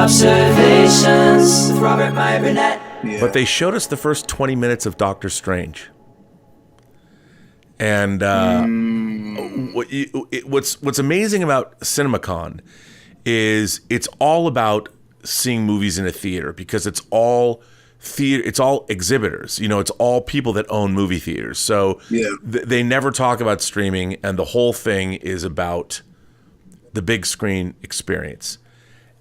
Observations with Robert Meyer Burnett. Yeah. But they showed us the first 20 minutes of Doctor Strange. And what's amazing about Cinemacon is it's all about seeing movies in a theater, because it's all theater, it's all exhibitors, it's all people that own movie theaters. So they never talk about streaming, and the whole thing is about the big screen experience.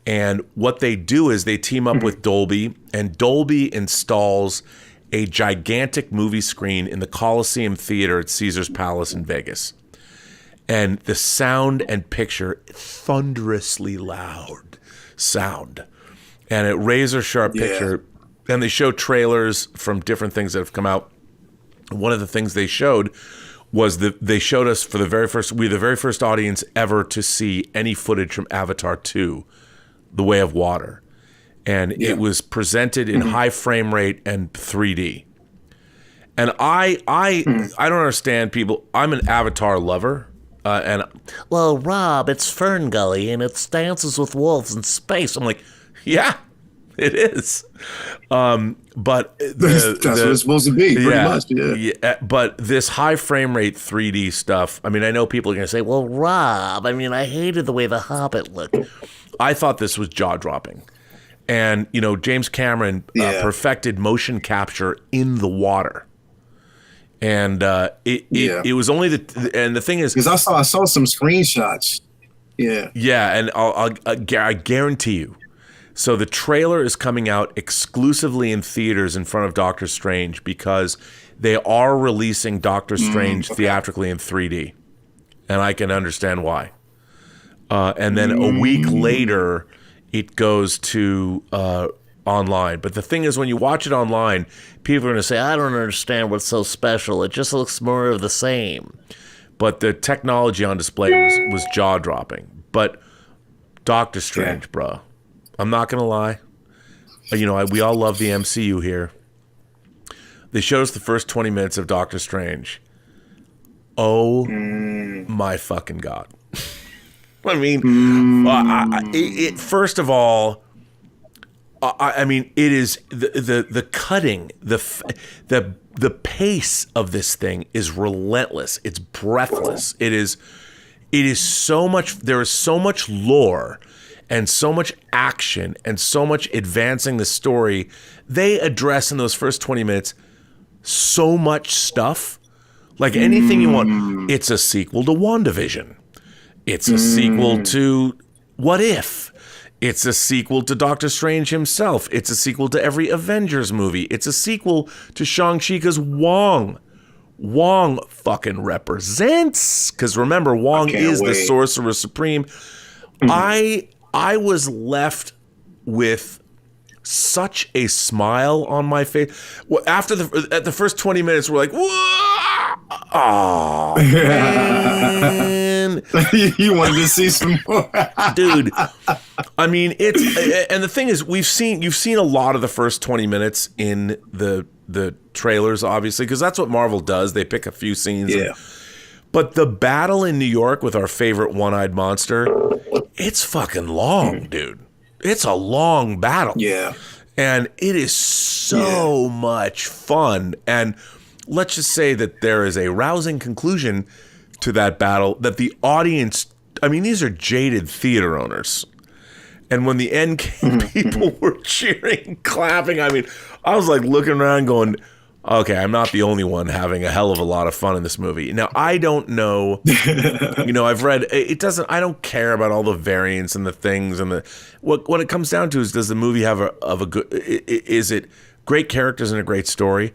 And what they do is they team up with Dolby, and Dolby installs a gigantic movie screen in the Coliseum Theater at Caesar's Palace in Vegas. And the sound and picture, thunderously loud sound, and a razor sharp picture. And they show trailers from different things that have come out. One of the things they showed was they showed us for the very first audience ever to see any footage from Avatar 2, The Way of Water. And it was presented in high frame rate and 3D. And I don't understand people. I'm an Avatar lover. Well, Rob, it's Fern Gully and it's Dances with Wolves in space. I'm like, yeah, it is. But that's what it's supposed to be, pretty much. Yeah. But this high frame rate 3D stuff, I mean, I know people are going to say, well, Rob, I mean, I hated the way The Hobbit looked. I thought this was jaw-dropping. And, James Cameron perfected motion capture in the water. And it was only and the thing is, because I saw some screenshots. Yeah, and I guarantee you. So the trailer is coming out exclusively in theaters in front of Doctor Strange, because they are releasing Doctor Strange theatrically in 3D, and I can understand why. And then a week later, it goes to online. But the thing is, when you watch it online, people are going to say, I don't understand what's so special. It just looks more of the same. But the technology on display was jaw-dropping. But Doctor Strange, bro. I'm not going to lie. We all love the MCU here. They showed us the first 20 minutes of Doctor Strange. Oh, my fucking God. I mean, first of all, I mean, it is the cutting, the pace of this thing is relentless. It's breathless. It is so much. There is so much lore and so much action and so much advancing the story. They address in those first 20 minutes so much stuff, like anything you want. It's a sequel to WandaVision. It's a sequel to What If? It's a sequel to Doctor Strange himself. It's a sequel to every Avengers movie. It's a sequel to Shang-Chi, because Wong fucking represents. Because remember, Wong is the Sorcerer Supreme. I was left with such a smile on my face. Well, at the first 20 minutes, we're like, whoa! Oh, man. You wanted to see some more. Dude, I mean, and the thing is, you've seen a lot of the first 20 minutes in the trailers, obviously, because that's what Marvel does. They pick a few scenes. Yeah. But the battle in New York with our favorite one-eyed monster, it's fucking long, dude. It's a long battle. Yeah. And it is so much fun. And let's just say that there is a rousing conclusion to that battle that the audience, I mean, these are jaded theater owners. And when the end came, people were cheering, clapping. I mean, I was like looking around going, okay, I'm not the only one having a hell of a lot of fun in this movie. Now, I don't know, I've read, I don't care about all the variants and the things and what it comes down to is, does the movie have a good, is it great characters and a great story?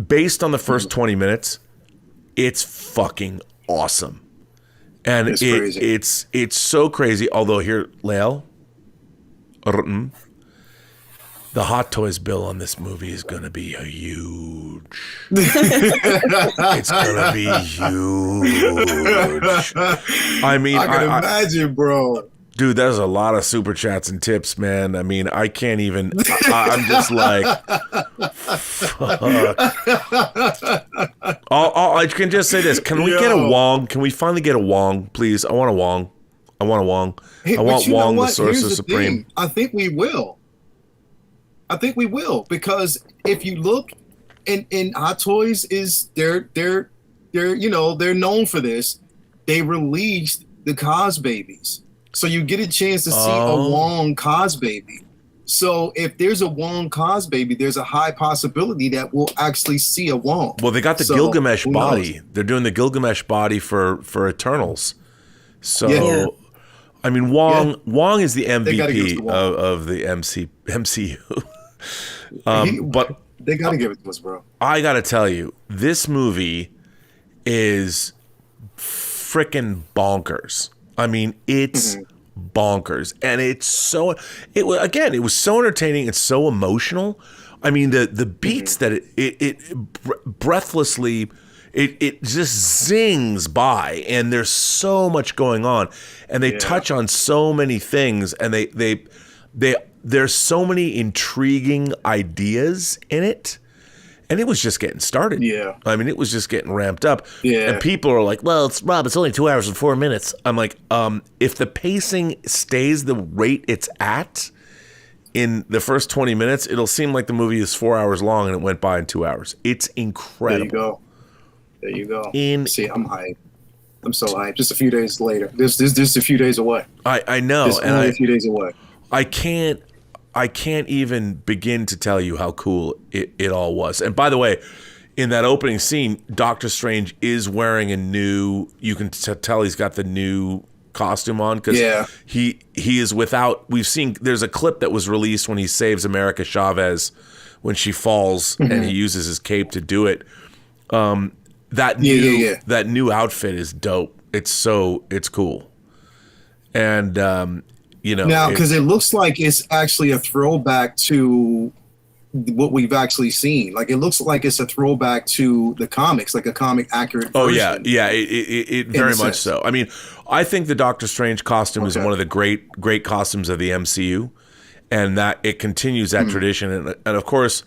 Based on the first 20 minutes, it's fucking awesome. And it's so crazy. Although here, Lael, the Hot Toys bill on this movie is going to be huge. It's going to be huge. I mean, I can imagine, bro. Dude, there's a lot of super chats and tips, man. I mean, I can't even. I'm just like, fuck. I can just say this. Can we get a Wong? Can we finally get a Wong, please? I want a Wong. I want a Wong. Hey, I want but you know Wong, the what? Sorcerer Here's the Supreme. thing. I think we will. Because if you look in Hot Toys is they're they're known for this. They released the Cos Babies. So you get a chance to see a Wong Cos Baby. So if there's a Wong Cos Baby, there's a high possibility that we'll actually see a Wong. Well, they got the Gilgamesh body. They're doing the Gilgamesh body for Eternals. So, I mean, Wong is the MVP of the MCU. But they got to give it to us, bro. I got to tell you, this movie is freaking bonkers. I mean, it's bonkers, and it was so entertaining. It's so emotional. I mean, the beats that it breathlessly. It just zings by, and there's so much going on, and they touch on so many things, and there's so many intriguing ideas in it, and it was just getting started. Yeah, I mean, it was just getting ramped up. Yeah, and people are like, "Well, it's only 2 hours and 4 minutes." I'm like, if the pacing stays the rate it's at in the first 20 minutes, it'll seem like the movie is 4 hours long, and it went by in 2 hours. It's incredible. There you go. See, I'm hyped. I'm so hyped. Just a few days later. This a few days away. I know. It's only a few days away. I can't even begin to tell you how cool it all was. And by the way, in that opening scene, Doctor Strange is wearing a new, you can tell he's got the new costume on because he is without, we've seen, there's a clip that was released when he saves America Chavez when she falls and he uses his cape to do it. That new outfit is dope. It's cool. And, now, because it looks like it's actually a throwback to what we've actually seen. Like, it looks like it's a throwback to the comics, like a comic accurate version. Oh, yeah. It very much so. I mean, I think the Doctor Strange costume is one of the great costumes of the MCU, and that it continues that tradition. And, of course,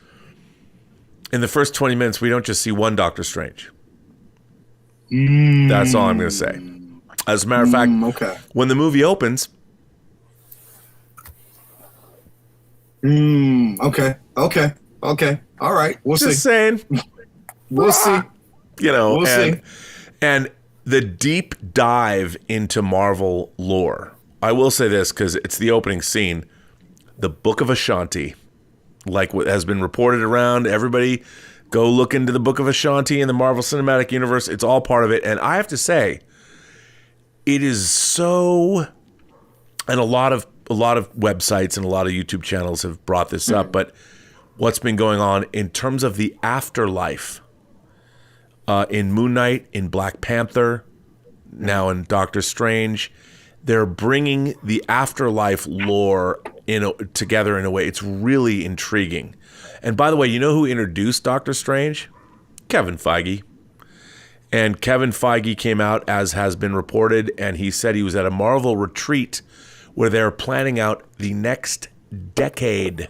in the first 20 minutes, we don't just see one Doctor Strange. That's all I'm going to say. As a matter of fact, when the movie opens... Okay. All right. We'll see. Just saying. We'll see. We'll see. And the deep dive into Marvel lore. I will say this because it's the opening scene. The Book of Ashanti, like what has been reported around, everybody go look into the Book of Ashanti in the Marvel Cinematic Universe. It's all part of it. And I have to say, it is so, and a lot of websites and a lot of YouTube channels have brought this up, but what's been going on in terms of the afterlife in Moon Knight, in Black Panther, now in Doctor Strange, they're bringing the afterlife lore together in a way. It's really intriguing. And by the way, you know who introduced Doctor Strange? Kevin Feige. And Kevin Feige came out, as has been reported, and he said he was at a Marvel retreat where they're planning out the next decade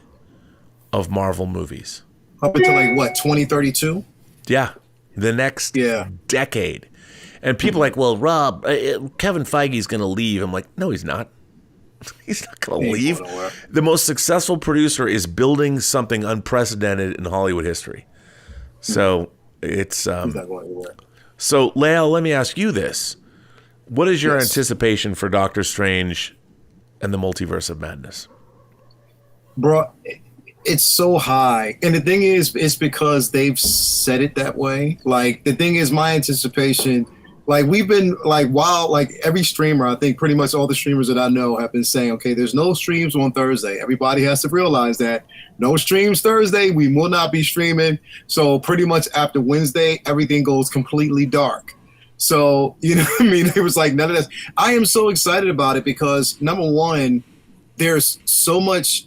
of Marvel movies. Up until 2032? Yeah, the next decade. And people are like, well, Rob, Kevin Feige's going to leave. I'm like, no, he's not. He's not going to leave. The most successful producer is building something unprecedented in Hollywood history. So it's... he's not going anywhere. So, Lael, let me ask you this. What is your anticipation for Doctor Strange and the Multiverse of Madness? Bro, it's so high. And the thing is, it's because they've said it that way. Like, the thing is, my anticipation, like, we've been, like, every streamer, I think pretty much all the streamers that I know have been saying, okay, there's no streams on Thursday. Everybody has to realize that. No streams Thursday. We will not be streaming. So pretty much after Wednesday, everything goes completely dark. So, you know what I mean? It was like none of this. I am so excited about it because, number one, there's so much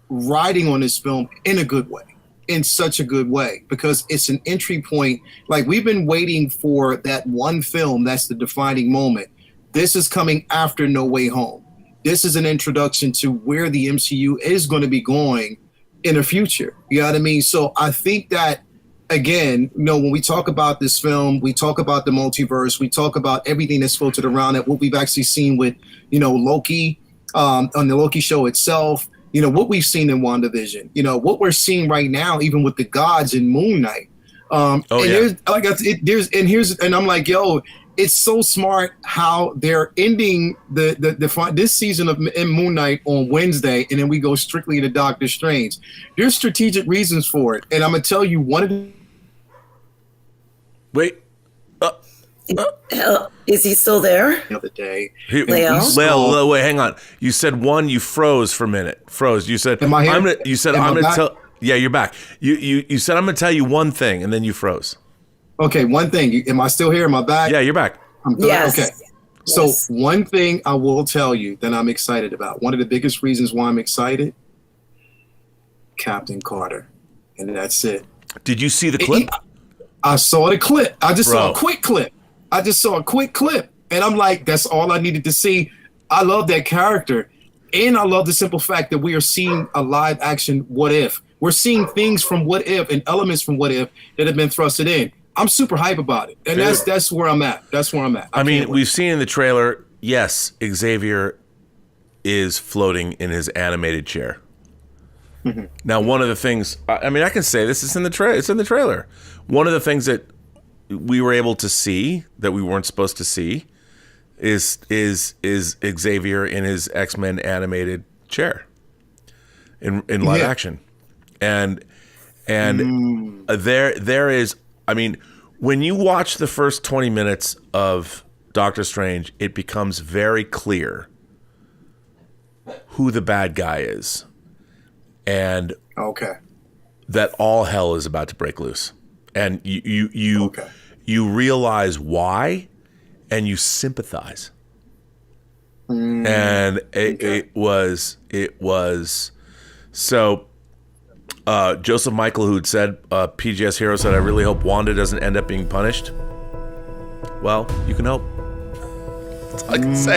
riding on this film in a good way, in such a good way, because it's an entry point. Like, we've been waiting for that one film that's the defining moment. This is coming after No Way Home. This is an introduction to where the MCU is going to be going in the future. You know what I mean? So I think that again, when we talk about this film, we talk about the multiverse, we talk about everything that's filtered around it, what we've actually seen with, Loki, on the Loki show itself, what we've seen in WandaVision, what we're seeing right now, even with the gods in Moon Knight. And I'm like, yo, it's so smart how they're ending this season of in Moon Knight on Wednesday, and then we go strictly to Doctor Strange. There's strategic reasons for it, and I'm gonna tell you one of the. Wait. Is he still there? The other day, Lael? Wait, hang on. You said one. You froze for a minute. You said, Am I here? I'm gonna tell. Yeah, you're back. You said I'm gonna tell you one thing, and then you froze. Okay, one thing. Am I still here? Am I back? Yeah, you're back. I'm good. Yes. Okay. So one thing I will tell you that I'm excited about. One of the biggest reasons why I'm excited, Captain Carter, and that's it. Did you see the clip? I saw the clip. I just saw a quick clip. And I'm like, that's all I needed to see. I love that character. And I love the simple fact that we are seeing a live action What If. We're seeing things from What If and elements from What If that have been thrusted in. I'm super hype about it. And that's where I'm at. I mean, we've seen in the trailer, yes, Xavier is floating in his animated chair. Mm-hmm. Now, one of the things, I can say this, it's in the trailer. One of the things that we were able to see that we weren't supposed to see is Xavier in his X-Men animated chair in live action. And there is, when you watch the first 20 minutes of Doctor Strange, it becomes very clear who the bad guy is. And that all hell is about to break loose. And you realize why, and you sympathize. And it was so. Joseph Michael, who'd said, PGS Hero said, I really hope Wanda doesn't end up being punished. Well, you can hope. That's all I can say.